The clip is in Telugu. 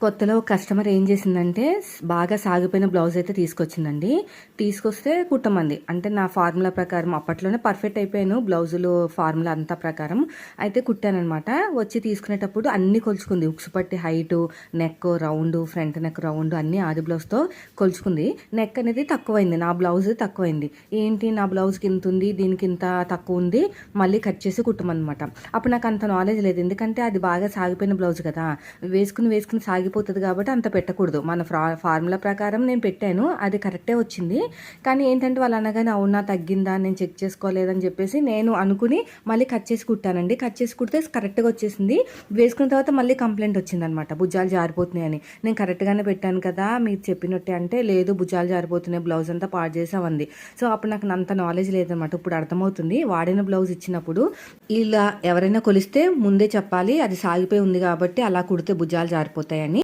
కొత్తలో ఒక కస్టమర్ ఏం చేసిందంటే బాగా సాగిపోయిన బ్లౌజ్ అయితే తీసుకొచ్చిందండి. తీసుకొస్తే కుట్టమంది. అంటే నా ఫార్ములా ప్రకారం అప్పట్లోనే పర్ఫెక్ట్ అయిపోయాను బ్లౌజులు ఫార్ములా అంతా ప్రకారం. అయితే కుట్టాననమాట. వచ్చి తీసుకునేటప్పుడు అన్నీ కొలుచుకుంది. ఉక్సు పట్టి height, neck round, front neck round అన్నీ ఆది బ్లౌజ్తో కొలుచుకుంది. నెక్ అనేది తక్కువైంది. నా బ్లౌజ్ తక్కువైంది. ఏంటి నా బ్లౌజ్కి ఇంత ఉంది, దీనికి ఇంత తక్కువ ఉంది, మళ్ళీ కట్ చేసి కుట్టమన్నమాట. అప్పుడు నాకు అంత నాలెడ్జ్ లేదు. ఎందుకంటే అది బాగా సాగిపోయిన బ్లౌజ్ కదా, వేసుకుని సాగిపోతుంది కాబట్టి అంత పెట్టకూడదు. మన ఫార్ములా ప్రకారం నేను పెట్టాను, అది కరెక్టే వచ్చింది. కానీ ఏంటంటే వాళ్ళు అనగానే అవునా తగ్గిందా నేను చెక్ చేసుకోలేదని చెప్పేసి నేను అనుకుని మళ్ళీ కట్ చేసి కుట్టానండి. కట్ చేసి కుడితే కరెక్ట్గా వచ్చేసింది. వేసుకున్న తర్వాత మళ్ళీ కంప్లైంట్ వచ్చిందనమాట, భుజాలు జారిపోతున్నాయి అని. నేను కరెక్ట్గానే పెట్టాను కదా మీరు చెప్పినట్టే అంటే, లేదు భుజాలు జారిపోతున్నాయి, బ్లౌజ్ అంతా పాడు చేసామంది. సో అప్పుడు నాకు అంత నాలెడ్జ్ లేదనమాట. ఇప్పుడు అర్థమవుతుంది, వాడిన బ్లౌజ్ ఇచ్చినప్పుడు ఇలా ఎవరైనా కొలిస్తే ముందే చెప్పాలి, అది సాగిపోయి ఉంది కాబట్టి అలా కుడితే భుజాలు జారిపోతాయని.